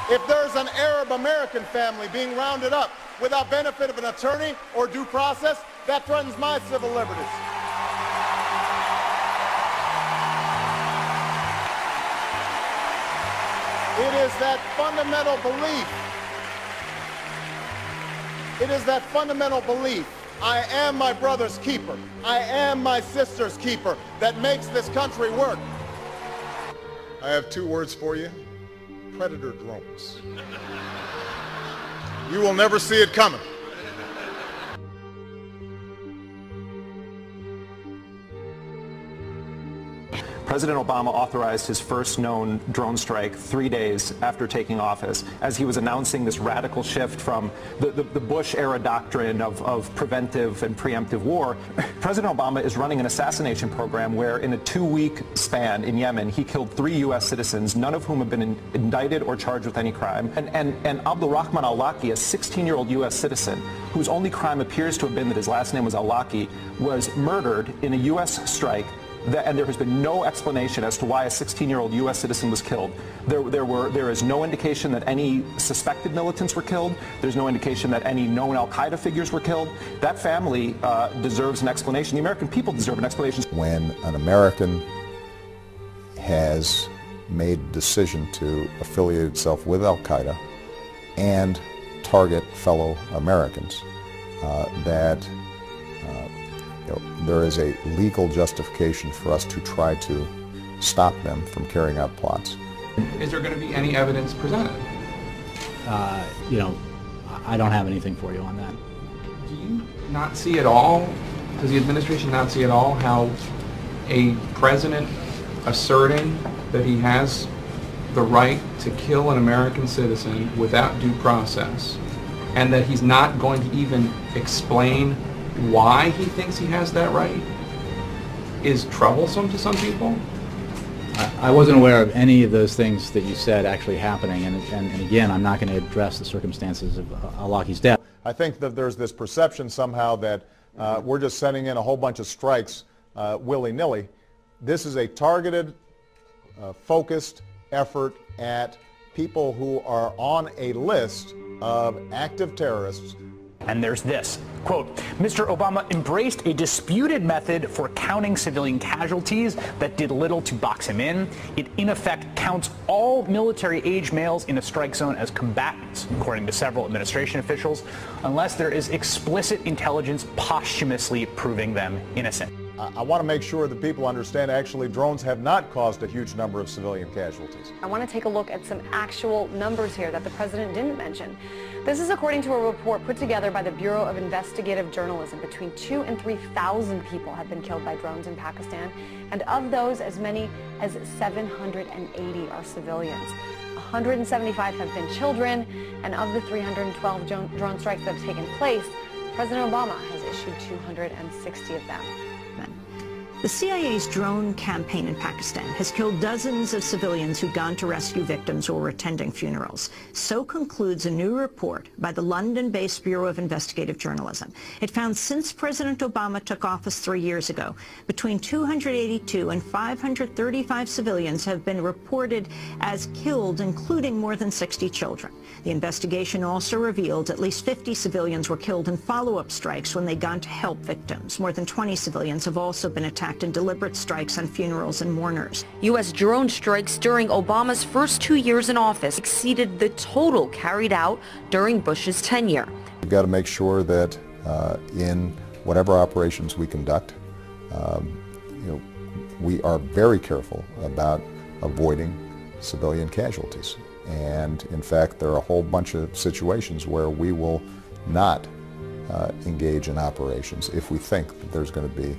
If there's an Arab American family being rounded up without benefit of an attorney or due process, that threatens my civil liberties. It is that fundamental belief. It is that fundamental belief. I am my brother's keeper. I am my sister's keeper that makes this country work. I have two words for you. Predator drones. You will never see it coming. President Obama authorized his first known drone strike 3 days after taking office, as he was announcing this radical shift from the Bush-era doctrine of preventive and preemptive war. President Obama is running an assassination program where in a 2-week span in Yemen, he killed 3 U.S. citizens, none of whom have been indicted or charged with any crime. And Abdulrahman al-Awlaki, a 16-year-old U.S. citizen, whose only crime appears to have been that his last name was al-Awlaki, was murdered in a U.S. strike. And there has been no explanation as to why a 16-year-old U.S. citizen was killed. There is no indication that any suspected militants were killed. There's no indication that any known al-Qaeda figures were killed. That family deserves an explanation. The American people deserve an explanation. When an American has made a decision to affiliate itself with al-Qaeda and target fellow Americans, there is a legal justification for us to try to stop them from carrying out plots. Is there going to be any evidence presented? I don't have anything for you on that. Do you not see at all, does the administration not see at all how a president asserting that he has the right to kill an American citizen without due process, and that he's not going to even explain why he thinks he has that right, is troublesome to some people? I wasn't aware of any of those things that you said actually happening, and again, I'm not going to address the circumstances of al-Awlaki's death. I think that there's this perception somehow that we're just sending in a whole bunch of strikes willy-nilly. This is a targeted, focused effort at people who are on a list of active terrorists. And there's this, quote, Mr. Obama embraced a disputed method for counting civilian casualties that did little to box him in. It in effect counts all military-age males in a strike zone as combatants, according to several administration officials, unless there is explicit intelligence posthumously proving them innocent. I want to make sure that people understand actually drones have not caused a huge number of civilian casualties. I want to take a look at some actual numbers here that the president didn't mention. This is according to a report put together by the Bureau of Investigative Journalism. Between 2,000 and 3,000 people have been killed by drones in Pakistan, and of those, as many as 780 are civilians. 175 have been children, and of the 312 drone strikes that have taken place, President Obama has issued 260 of them. The CIA's drone campaign in Pakistan has killed dozens of civilians who've gone to rescue victims or were attending funerals. So concludes a new report by the London-based Bureau of Investigative Journalism. It found since President Obama took office 3 years ago, between 282 and 535 civilians have been reported as killed, including more than 60 children. The investigation also revealed at least 50 civilians were killed in follow-up strikes when they'd gone to help victims. More than 20 civilians have also been attacked in deliberate strikes on funerals and mourners. U.S. drone strikes during Obama's first 2 years in office exceeded the total carried out during Bush's tenure. We've got to make sure that in whatever operations we conduct, we are very careful about avoiding civilian casualties. And in fact, there are a whole bunch of situations where we will not engage in operations if we think that there's going to be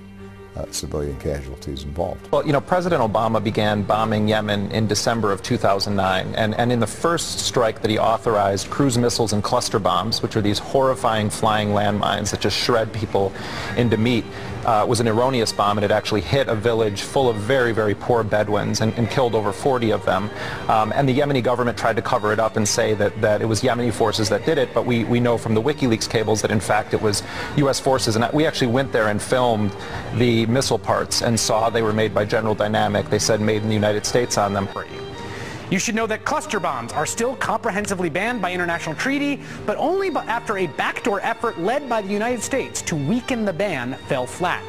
civilian casualties involved. Well, President Obama began bombing Yemen in December of 2009, and in the first strike that he authorized, cruise missiles and cluster bombs, which are these horrifying flying landmines that just shred people into meat, was an erroneous bomb, and it actually hit a village full of very, very poor Bedouins and killed over 40 of them. And the Yemeni government tried to cover it up and say that it was Yemeni forces that did it, but we know from the WikiLeaks cables that in fact it was U.S. forces, and we actually went there and filmed the missile parts and saw they were made by General Dynamic. They said made in the United States on them. You should know that cluster bombs are still comprehensively banned by international treaty, but only after a backdoor effort led by the United States to weaken the ban fell flat.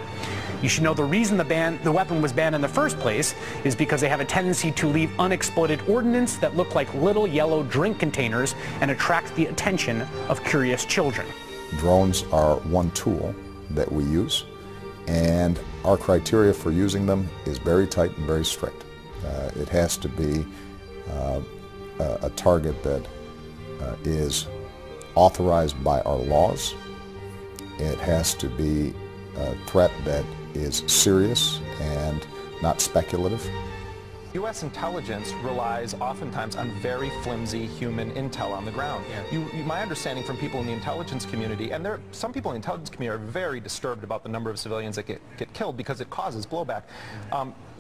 You should know the reason the weapon was banned in the first place is because they have a tendency to leave unexploded ordnance that look like little yellow drink containers and attract the attention of curious children. Drones are one tool that we use, and our criteria for using them is very tight and very strict. It has to be a target that is authorized by our laws. It has to be a threat that is serious and not speculative. U.S. intelligence relies oftentimes on very flimsy human intel on the ground. My understanding from people in the intelligence community, and some people in the intelligence community are very disturbed about the number of civilians that get killed because it causes blowback.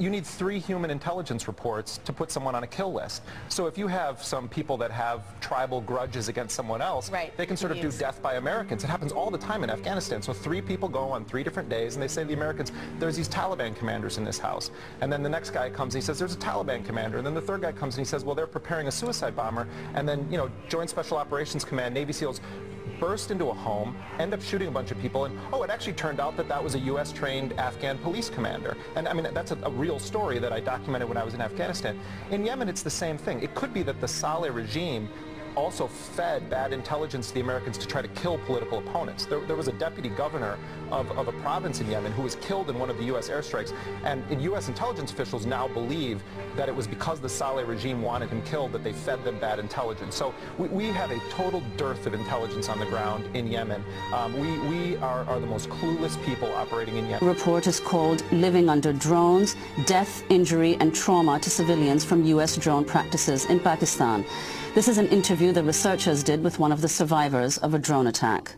You need 3 human intelligence reports to put someone on a kill list. So if you have some people that have tribal grudges against someone else, they can sort of do death by Americans. It happens all the time in Afghanistan. So 3 people go on 3 different days and they say to the Americans, there's these Taliban commanders in this house. And then the next guy comes and he says, there's a Taliban commander. And then the third guy comes and he says, well, they're preparing a suicide bomber. And then, Joint Special Operations Command, Navy SEALs burst into a home, end up shooting a bunch of people, and it actually turned out that that was a U.S. trained Afghan police commander. And I mean, that's a real story that I documented when I was in Afghanistan. In Yemen, it's the same thing. It could be that the Saleh regime also fed bad intelligence to the Americans to try to kill political opponents. There was a deputy governor of a province in Yemen who was killed in one of the U.S. airstrikes, and U.S. intelligence officials now believe that it was because the Saleh regime wanted him killed that they fed them bad intelligence. So we have a total dearth of intelligence on the ground in Yemen. We are the most clueless people operating in Yemen. The report is called Living Under Drones, Death, Injury and Trauma to Civilians from U.S. Drone Practices in Pakistan. This is an interview the researchers did with one of the survivors of a drone attack.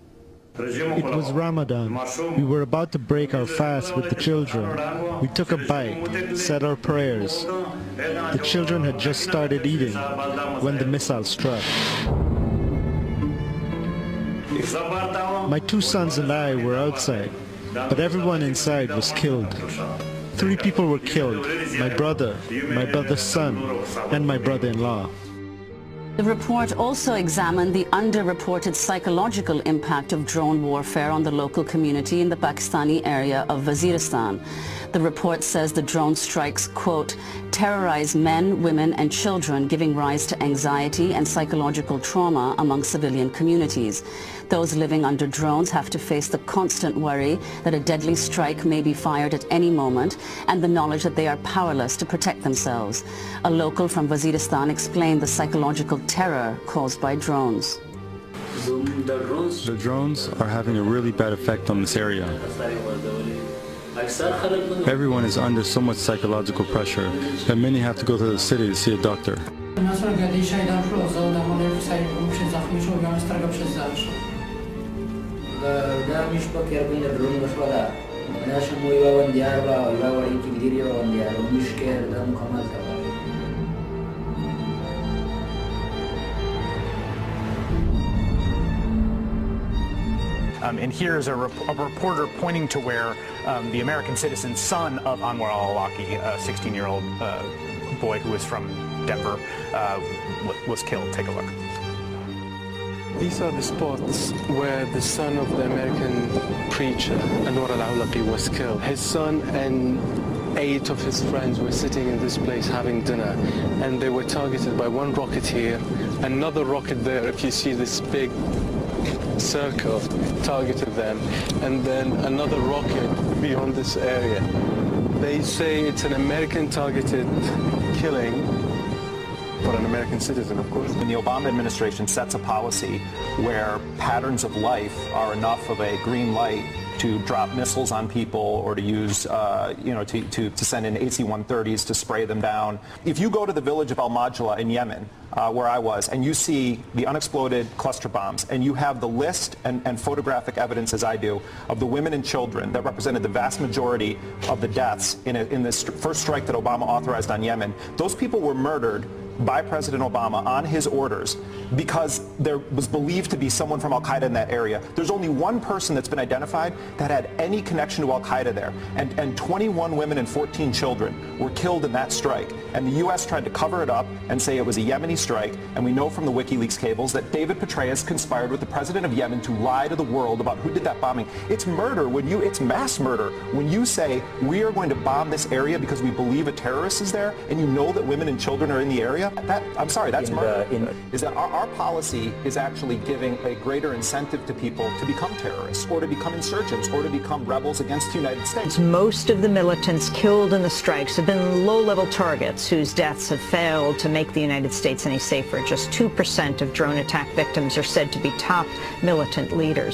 It was Ramadan. We were about to break our fast with the children. We took a bite, said our prayers. The children had just started eating when the missile struck. My 2 sons and I were outside, but everyone inside was killed. 3 people were killed, my brother's son, and my brother-in-law. The report also examined the underreported psychological impact of drone warfare on the local community in the Pakistani area of Waziristan. The report says the drone strikes, quote, terrorize men, women and children, giving rise to anxiety and psychological trauma among civilian communities. Those living under drones have to face the constant worry that a deadly strike may be fired at any moment and the knowledge that they are powerless to protect themselves. A local from Waziristan explained the psychological terror caused by drones. The drones are having a really bad effect on this area. Everyone is under so much psychological pressure that many have to go to the city to see a doctor. And here's a reporter pointing to where the American citizen son of Anwar al-Awlaki, a 16-year-old boy who was from Denver, was killed. Take a look. These are the spots where the son of the American preacher, Anwar al-Awlaki, was killed. His son and 8 of his friends were sitting in this place having dinner, and they were targeted by one rocket here, another rocket there, if you see this big circle, targeted them, and then another rocket beyond this area. They say it's an American targeted killing for an American citizen, of course. When the Obama administration sets a policy where patterns of life are enough of a green light to drop missiles on people or to use, to send in AC-130s to spray them down. If you go to the village of Al-Majla in Yemen, where I was, and you see the unexploded cluster bombs, and you have the list and photographic evidence, as I do, of the women and children that represented the vast majority of the deaths in this first strike that Obama authorized on Yemen, those people were murdered by President Obama on his orders because there was believed to be someone from Al-Qaeda in that area. There's only one person that's been identified that had any connection to Al-Qaeda there, and 21 women and 14 children were killed in that strike. And the U.S. tried to cover it up and say it was a Yemeni strike, and we know from the WikiLeaks cables that David Petraeus conspired with the president of Yemen to lie to the world about who did that bombing. It's murder it's mass murder when you say we are going to bomb this area because we believe a terrorist is there, and you know that women and children are in the area. I'm sorry, that's murder. Is that our policy is actually giving a greater incentive to people to become terrorists or to become insurgents or to become rebels against the United States. Most of the militants killed in the strikes have been low-level targets whose deaths have failed to make the United States any safer. Just 2% of drone attack victims are said to be top militant leaders.